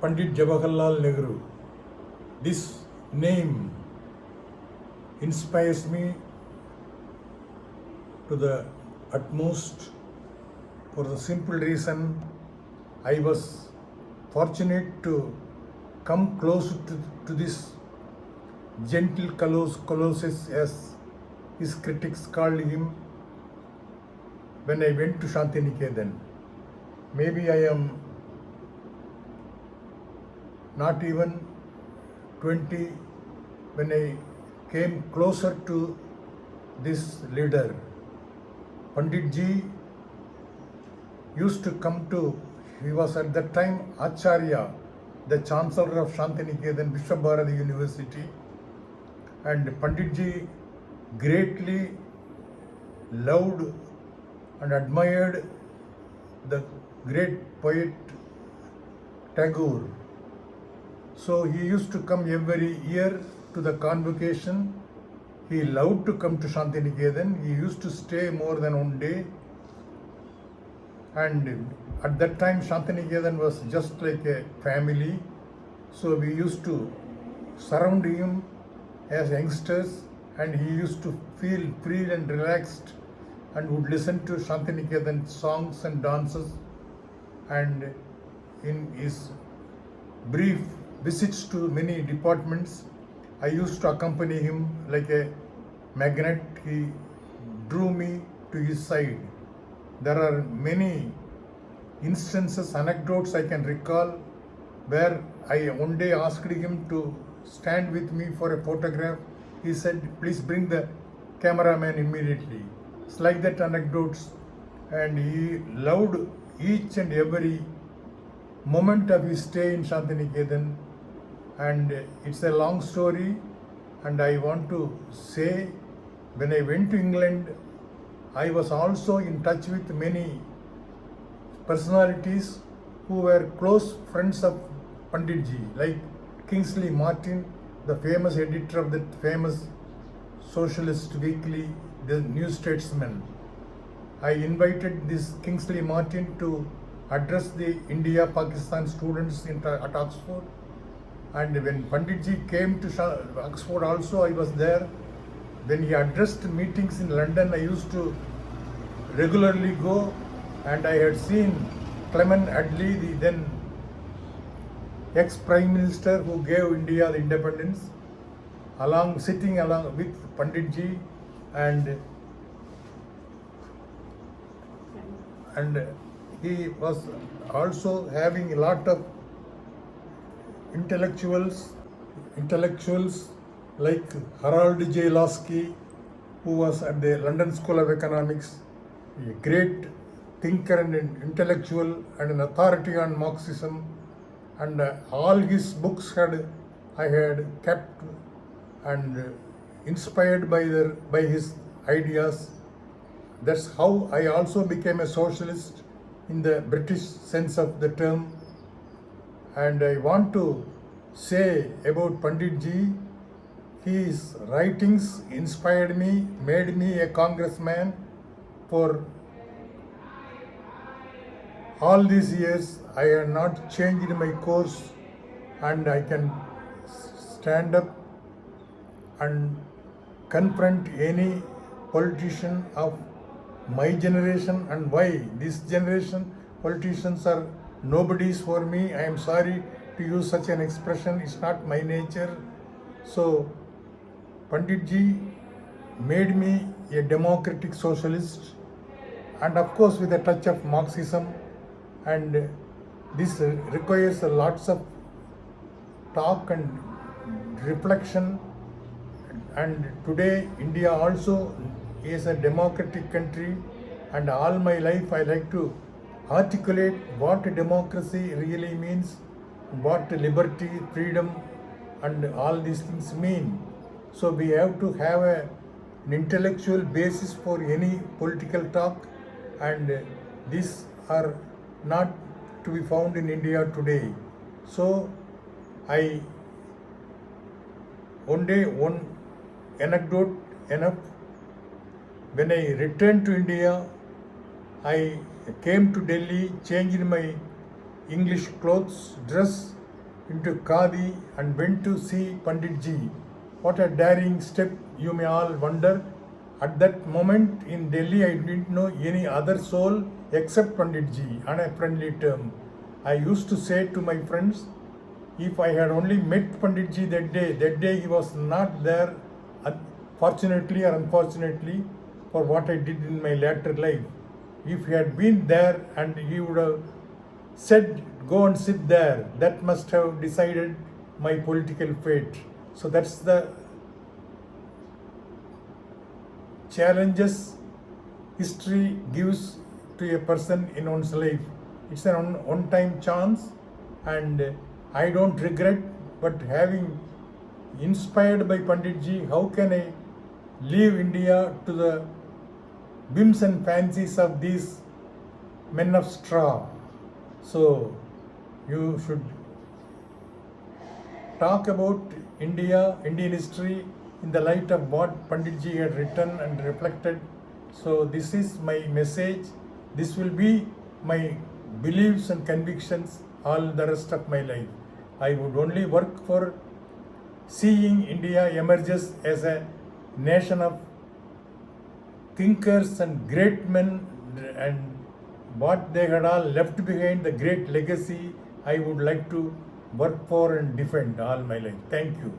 Pandit Jawaharlal Nehru. This name inspires me to the utmost for the simple reason I was fortunate to come close to this gentle colossus, as his critics called him, when I went to Santiniketan. Maybe I am not even 20 when I came closer to this leader. Pandit Ji used to come to, he was at that time Acharya, the Chancellor of Santiniketan, Vishwabharati University, and Pandit Ji greatly loved and admired the great poet Tagore. So he used to come every year to the convocation. He loved to come to Santiniketan. He used to stay more than one day. And at that time, Santiniketan was just like a family. So we used to surround him as youngsters, and he used to feel free and relaxed and would listen to Santiniketan songs and dances. And in his brief visits to many departments, I used to accompany him like a magnet. He drew me to his side. There are many instances, anecdotes I can recall, where I one day asked him to stand with me for a photograph. He said, "Please bring the cameraman immediately." It's like that anecdotes. And he loved each and every moment of his stay in Santiniketan. And it's a long story, and I want to say, when I went to England, I was also in touch with many personalities who were close friends of Pandit Ji, like Kingsley Martin, the famous editor of the famous socialist weekly, The New Statesman. I invited this Kingsley Martin to address the India-Pakistan students at Oxford. And when Pandit Ji came to Oxford also, I was there. When he addressed meetings in London, I used to regularly go, and I had seen Clement Attlee, the then ex-Prime Minister who gave India the independence, sitting along with Pandit Ji, and he was also having a lot of intellectuals like Harold J. Lasky, who was at the London School of Economics, a great thinker and an intellectual and an authority on Marxism, and all his books I had kept and inspired by his ideas. That's how I also became a socialist in the British sense of the term. And I want to say about Pandit Ji, his writings inspired me, made me a congressman. For all these years, I have not changed my course, and I can stand up and confront any politician of my generation. And why this generation politicians are nobodies for me. I am sorry to use such an expression. It's not my nature. So Pandit Ji made me a democratic socialist, and of course with a touch of Marxism. And this requires lots of talk and reflection. And today India also is a democratic country, and all my life I like to articulate what democracy really means, what liberty, freedom, and all these things mean. So we have to have an intellectual basis for any political talk, and these are not to be found in India today. So one anecdote enough. When I returned to India, I came to Delhi, changed my English clothes, dress, into Khadi and went to see Pandit Ji. What a daring step, you may all wonder. At that moment in Delhi, I didn't know any other soul except Pandit Ji on a friendly term. I used to say to my friends, if I had only met Pandit Ji that day he was not there, fortunately or unfortunately, for what I did in my later life. If he had been there and he would have said, go and sit there, that must have decided my political fate. So that's the challenges history gives to a person in one's life. It's an one-time chance, and I don't regret, but having inspired by Pandit Ji, how can I leave India to the whims and fancies of these men of straw? So you should talk about Indian history in the light of what Pandit Ji had written and reflected. So this is my message. This will be my beliefs and convictions all the rest of my life. I would only work for seeing India emerges as a nation of thinkers and great men, and what they had all left behind, the great legacy, I would like to work for and defend all my life. Thank you.